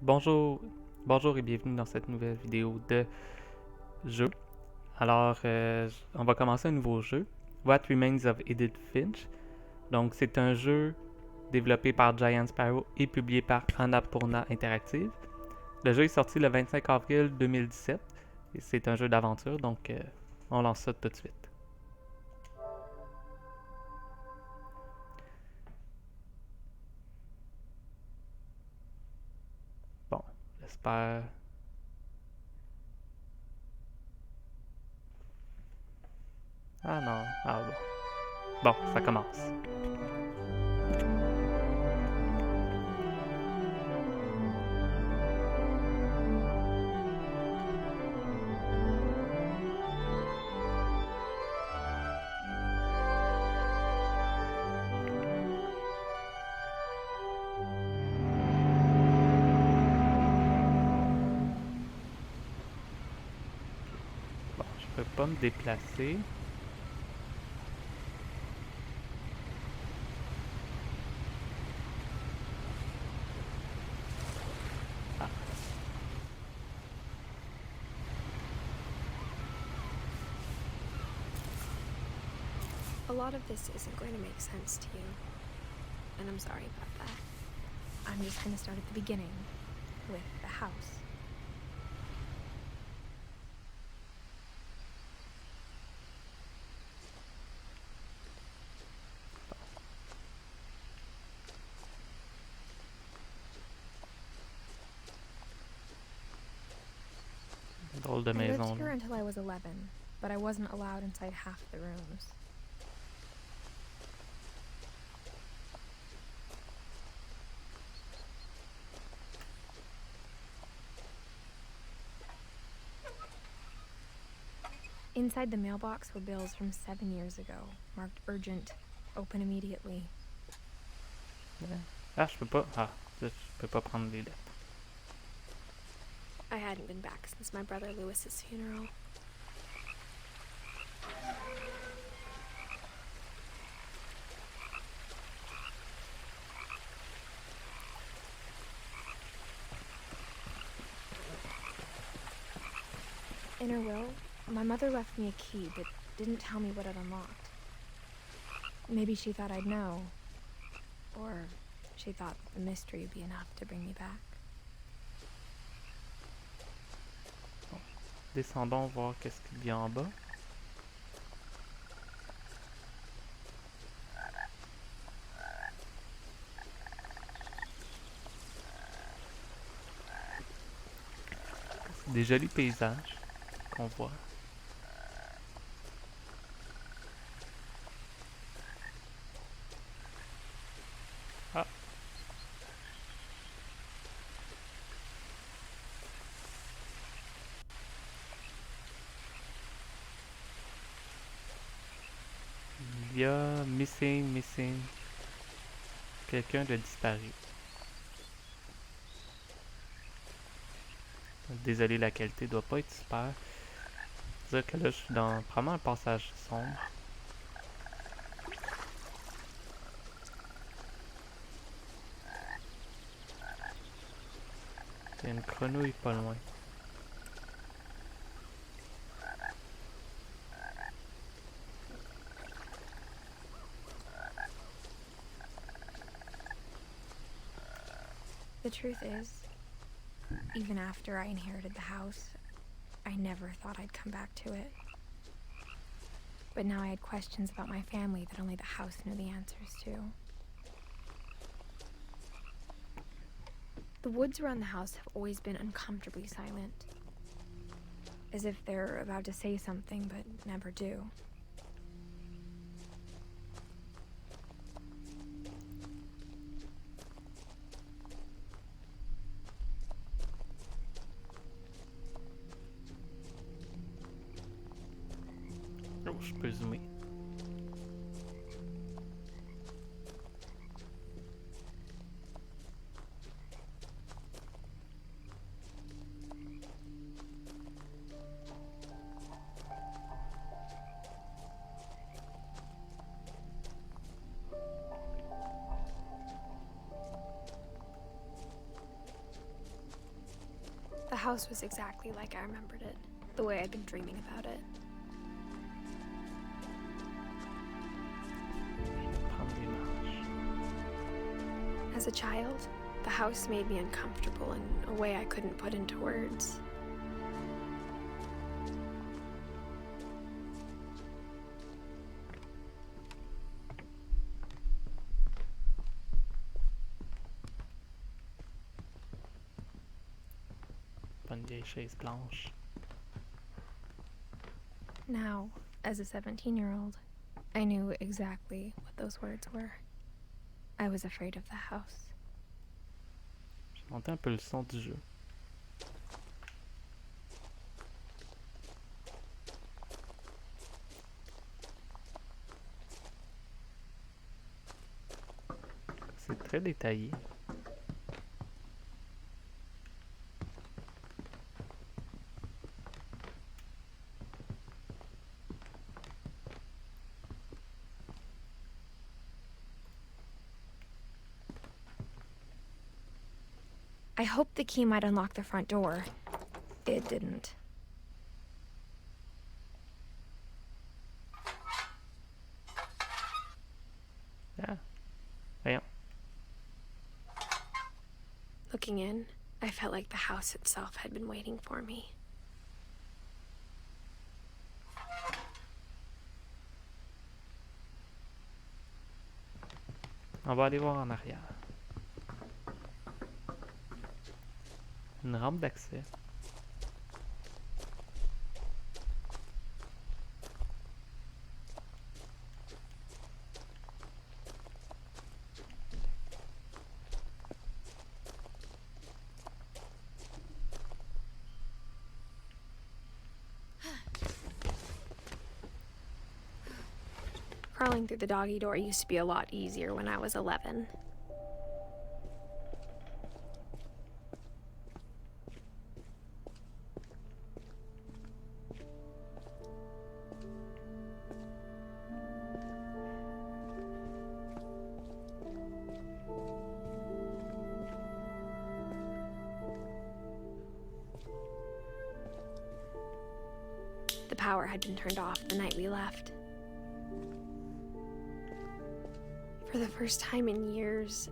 Bonjour, bonjour et bienvenue dans cette nouvelle vidéo de jeu. Alors, on va commencer un nouveau jeu, What Remains of Edith Finch. Donc, c'est un jeu développé par Giant Sparrow et publié par Annapurna Interactive. Le jeu est sorti le 25 avril 2017 et c'est un jeu d'aventure, donc on lance ça tout de suite. Bon, j'espère. Ah non, ah bon. Bon, ça commence. Bon, je peux pas me déplacer. Ah, A lot of this isn't going to make sense to you, and I'm sorry about that. I'm just going to start at the beginning, with the house. drôle de I maison. lived here Là. until I was 11, but I wasn't allowed inside half the rooms. Inside the mailbox were bills from 7 years ago, marked urgent, open immediately. Ah, je peux pas. Ah, je peux pas prendre les lettres. I hadn't been back since my brother Lewis's funeral. In her will, my mother left me a key, but didn't tell me what it unlocked. Maybe she thought I'd know. Or she thought the mystery would be enough to bring me back. Bon. Descendons voir qu'est-ce qu'il y a en bas. C'est des jolis paysages qu'on voit. Ah, il y a missing. Quelqu'un de disparu. Désolé, la qualité doit pas être super. C'est-à-dire que là, je suis dans probablement un passage sombre. Il y a une grenouille pas loin. The truth is, even after I inherited the house, I never thought I'd come back to it. But now I had questions about my family that only the house knew the answers to. The woods around the house have always been uncomfortably silent, as if they're about to say something but never do. Oh, je peux zoomer. house was exactly like I remembered it, the way I'd been dreaming about it. Prendre des marches. As a child, the house made me uncomfortable in a way I couldn't put into words. Pas une vieille chaise blanche. Now, as a 17-year-old, I knew exactly what those words were. I was afraid of the house. J'ai monté un peu le son du jeu. C'est très détaillé. I hoped the key might unlock the front door. It didn't. Ah, voyons. Looking in, I felt like the house itself had been waiting for me. On va aller voir en arrière. Une rampe d'accès. Crawling through the doggy door used to be a lot easier when I was 11. The power had been turned off the night we left. For the first time in years,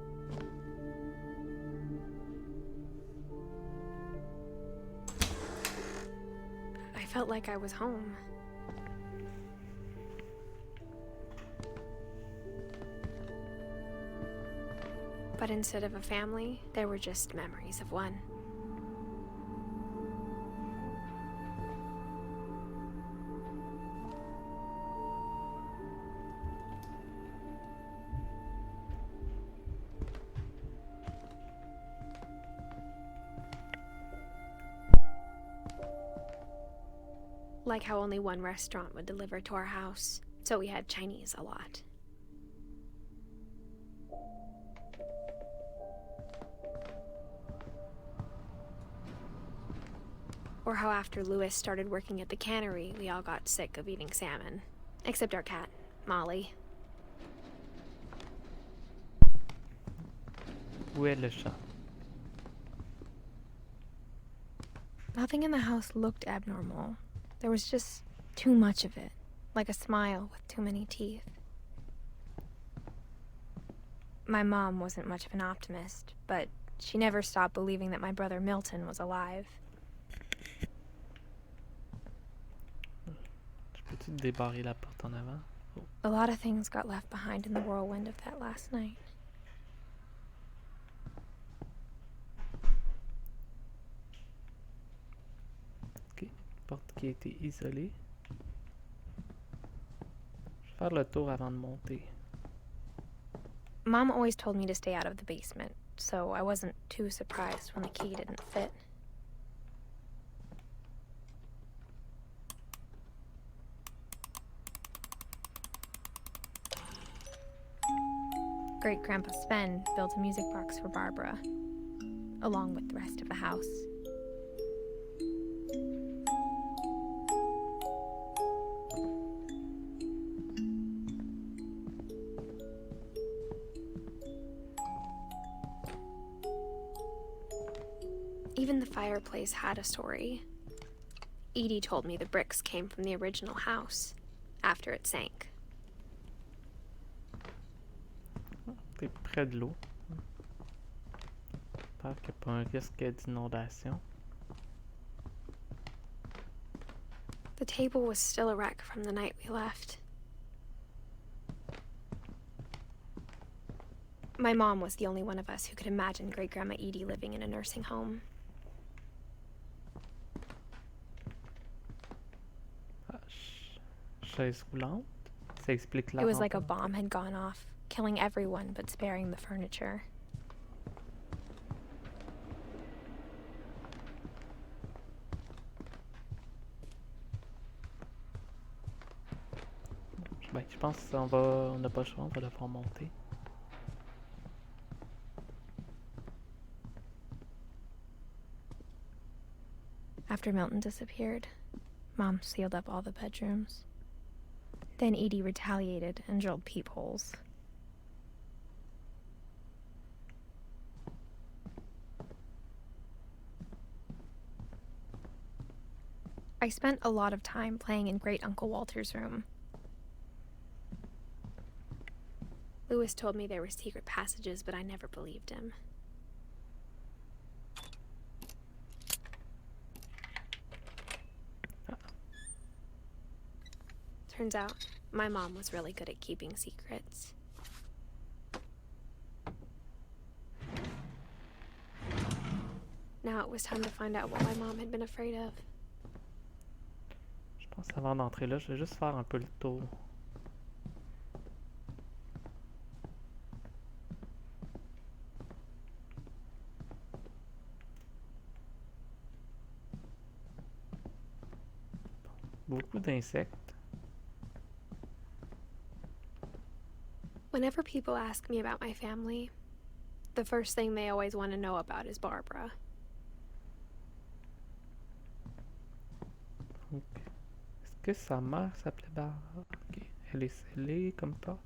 I felt like I was home. But instead of a family, there were just memories of one. Like how only one restaurant would deliver to our house, so we had Chinese a lot. Or how after Louis started working at the cannery, we all got sick of eating salmon. Except our cat, Molly. Où est le chat? Nothing in the house looked abnormal. There was just too much of it, like a smile with too many teeth. My mom wasn't much of an optimist, but she never stopped believing that my brother Milton was alive. Peux-tu débarrer la porte en avant? Oh. A lot of things got left behind in the whirlwind of that last night. Ok, porte qui a été isolée. Je vais faire le tour avant de monter. Mom always told me to stay out of the basement, so I wasn't too surprised when the key didn't fit. Great-Grandpa Sven built a music box for Barbara, along with the rest of the house. Even the fireplace had a story. Edie told me the bricks came from the original house, after it sank. T'es près de l'eau. J'espère qu'il n'y a pas un risque d'inondation. The table was still a wreck from the night we left. My mom was the only one of us who could imagine Great-Grandma Edie living in a nursing home. Chaise roulante? Ça explique la It was like a rampe. bomb had gone off, killing everyone but sparing the furniture. Ben, je pense qu'on n'a pas le choix, on va devoir monter. After Milton disappeared, Mom sealed up all the bedrooms. Then Edie retaliated and drilled peepholes. I spent a lot of time playing in Great Uncle Walter's room. Lewis told me there were secret passages, but I never believed him. Turns out, my mom was really good at keeping secrets. Now it was time to find out what my mom had been afraid of. Je pense qu'avant d'entrer là, je vais juste faire un peu le tour. Beaucoup d'insectes. Whenever people ask me about my family, the first thing they always want to know about is Barbara. Donc, est-ce que sa mère s'appelait Barbara? Ok, elle est scellée comme ça.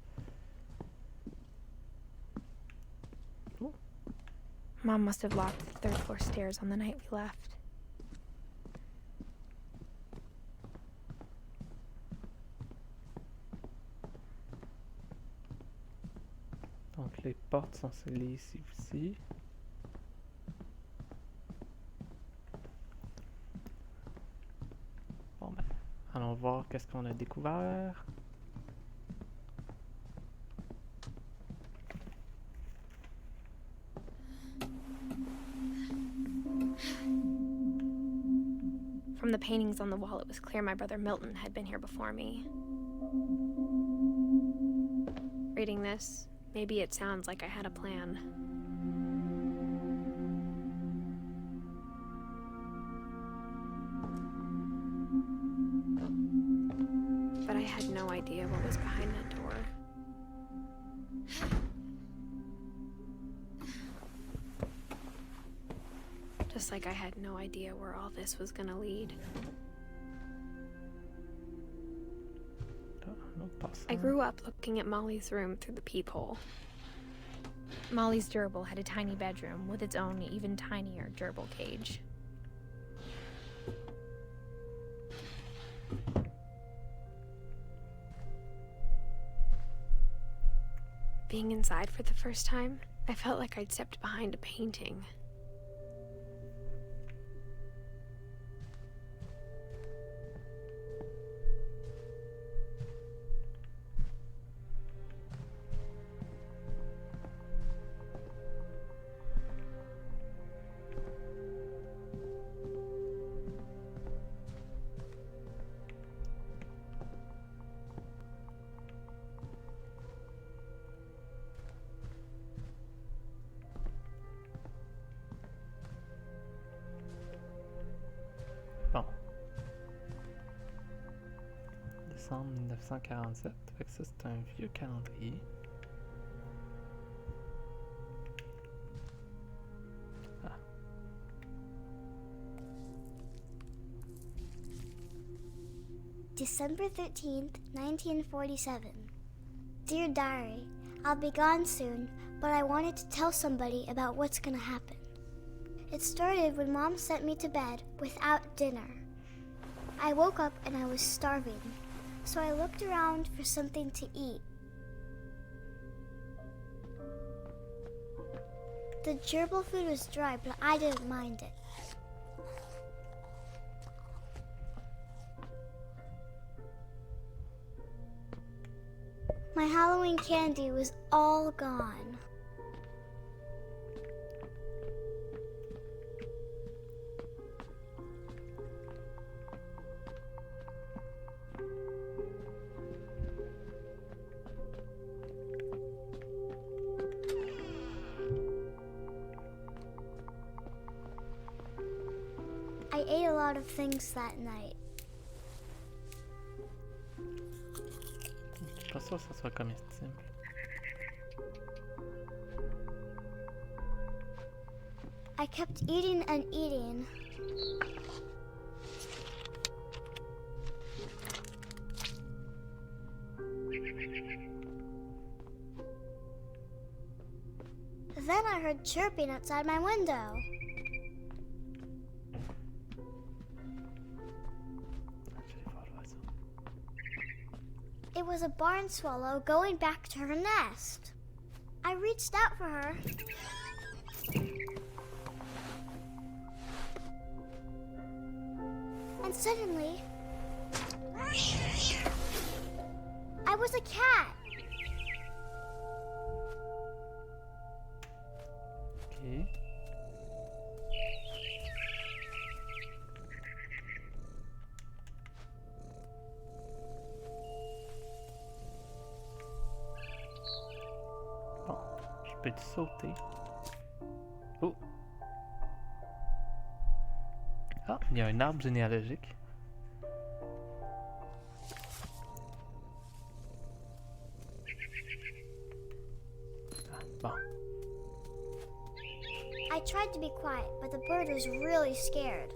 Oh, Mom must have locked the third floor stairs on the night we left. donc les portes sont scellées ici aussi. Bon ben, allons voir qu'est-ce qu'on a découvert. From the paintings on the wall, it was clear my brother Milton had been here before me. Reading this, maybe it sounds like I had a plan. But I had no idea what was behind that door. Just like I had no idea where all this was gonna lead. I grew up looking at Molly's room through the peephole. Molly's gerbil had a tiny bedroom with its own even tinier gerbil cage. Being inside for the first time, I felt like I'd stepped behind a painting. Bon. Décembre 1947. Fait que ça, c'est un vieux calendrier. Ah. December 13th, 1947. Dear Diary, I'll be gone soon, but I wanted to tell somebody about what's gonna happen. It started when Mom sent me to bed without dinner. I woke up and I was starving, so I looked around for something to eat. The gerbil food was dry, but I didn't mind it. My Halloween candy was all gone. I ate a lot of things that night. Je suis pas sûr que ça soit comestible. I kept eating and eating. Then I heard chirping outside my window. It was a barn swallow going back to her nest. I reached out for her. And suddenly, I was a cat. Ok. Bon, je peux-tu sauter? Oh! Ah, il y a un arbre généalogique. Ah, bon. I tried to be quiet, but the bird was really scared.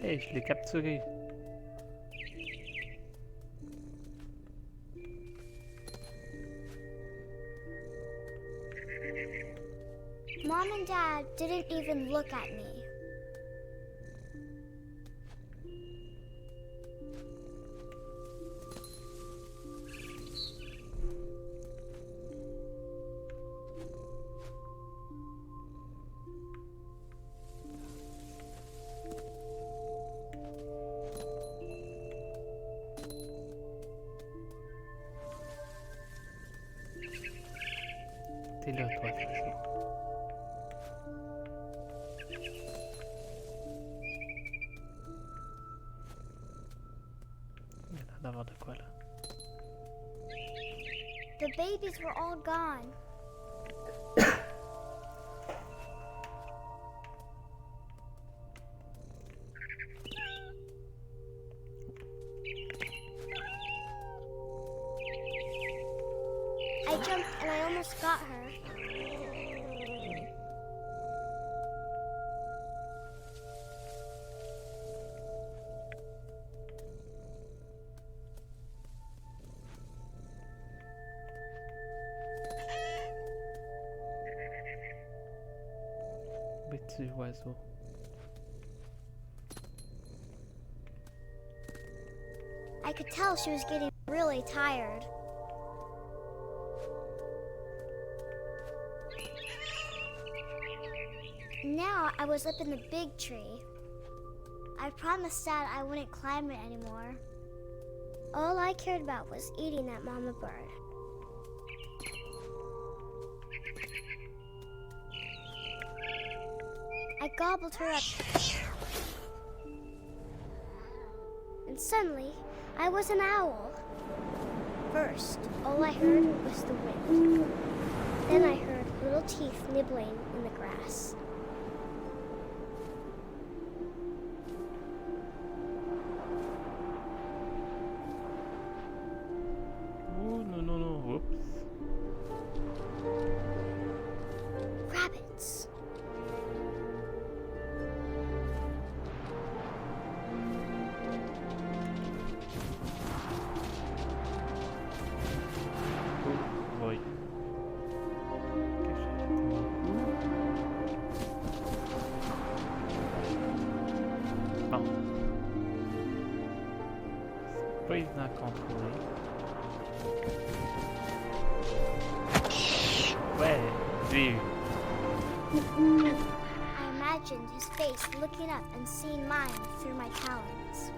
Hey, je l'ai capturé. Mom and Dad didn't even look at me. T'es là, toi, c'est ça. Il y a l'air d'avoir de quoi là. The babies were all gone. I jumped and I almost got her. Petit oiseau. I could tell she was getting really tired. Now I was up in the big tree. I promised Dad I wouldn't climb it anymore. All I cared about was eating that mama bird. I gobbled her up. And suddenly, I was an owl. First, all I heard was the wind. Then I heard little teeth nibbling in the grass. Oh, no, no, no. Whoops. Rabbit. pas évident à contrôler. Ouais, j'ai eu. I imagined his face looking up and seeing mine through my talons.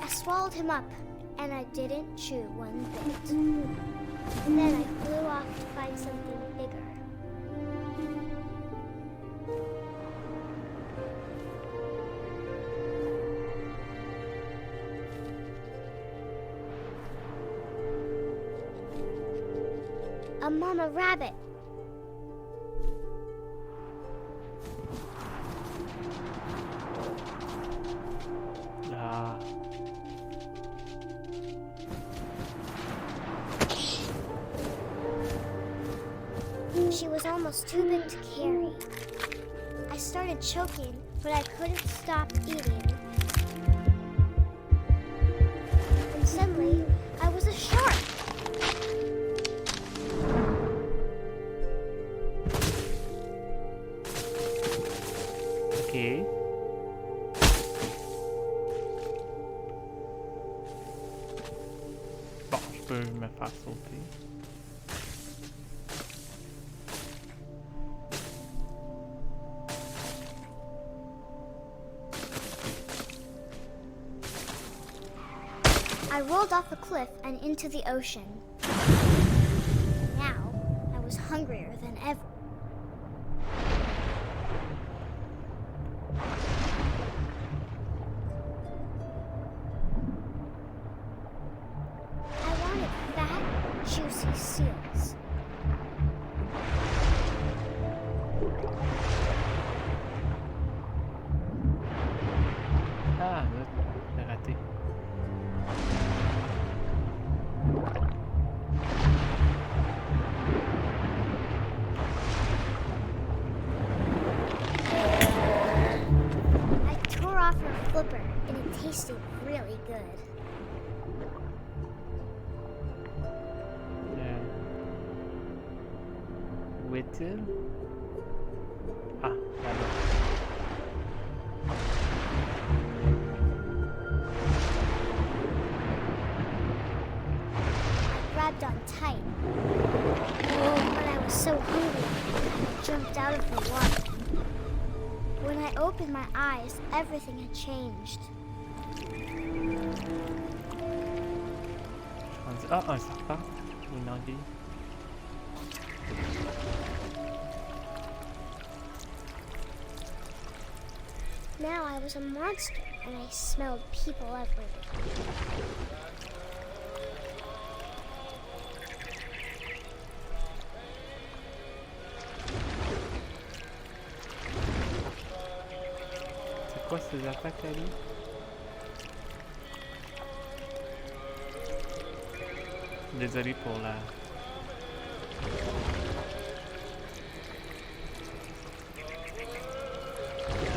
I swallowed him up, and I didn't chew one bit. Then I flew off to find something bigger. A mama rabbit. Ah. She was almost too big to carry. I started choking, but I couldn't stop eating. And suddenly, I was a shark. Ok. Bon, je peux me faire sauter. I rolled off the cliff and into the ocean. Now, I was hungrier than ever. I wanted fat, juicy seals. Ah, là, j'ai raté. I tore off her flipper, and it tasted really good. Où est-il? Ah, là-bas. Grabbed on tight. Oh, but I was so hungry, I jumped out of the water. When I opened my eyes, everything had changed. Ah, un serpent. Une anguille. Now I was a monster, and I smelled people everywhere. C'est quoi ces attaques là, lui? Désolé pour la...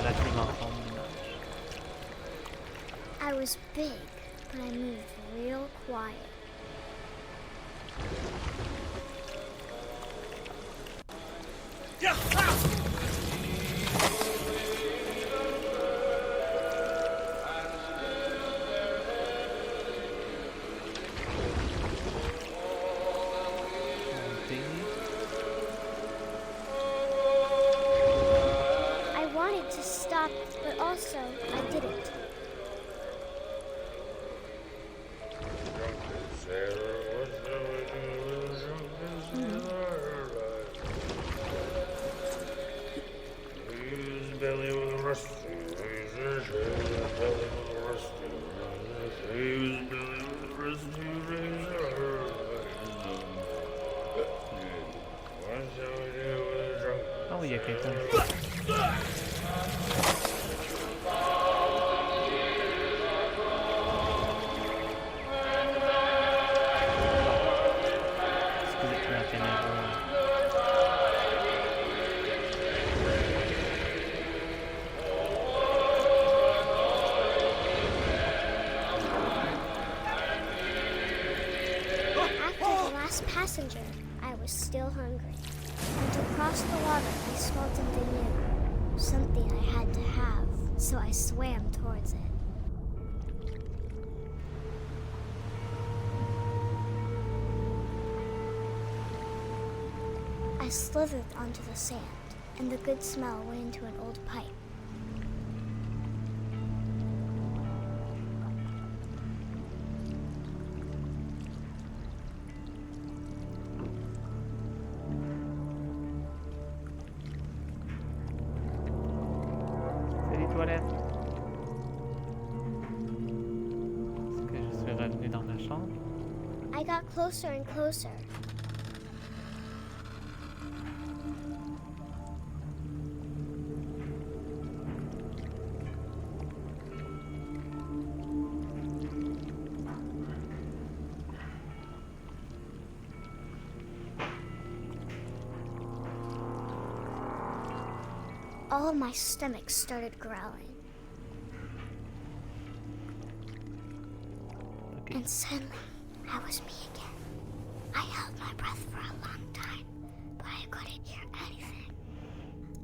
la dimension de l'image. I was big, but I moved real quiet. I wanted to stop, but also I didn't. Oh, il y a quelqu'un. Excusez la caméra. After the last passenger, I was still hungry. And to cross the water, I smelled something new. Something I had to have, so I swam towards it. slithered onto the sand, and the good smell went into an old pipe. C'est les toilettes. Est-ce que je suis revenu dans ma chambre? I got closer and closer. All of my stomach started growling. Ok. And suddenly, I was me again. I held my breath for a long time, but I couldn't hear anything.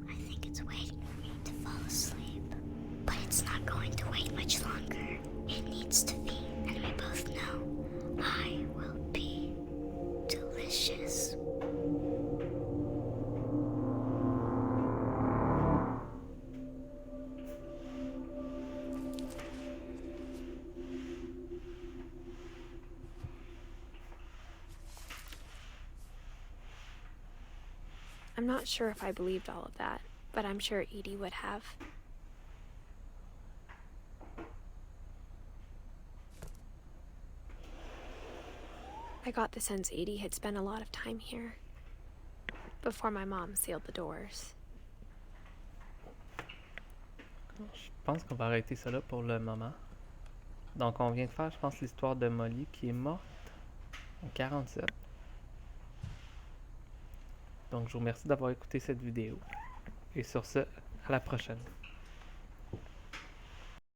I think it's waiting for me to fall asleep. But it's not going to wait much longer. It needs to be, and we both know I will be delicious. I'm not sure if I believed all of that, but I'm sure Edie would have. I got the sense Edie had spent a lot of time here before my mom sealed the doors. Je pense qu'on va arrêter ça là pour le moment. Donc on vient de faire, je pense, l'histoire de Molly qui est morte en 47. Donc je vous remercie d'avoir écouté cette vidéo. Et sur ce, à la prochaine.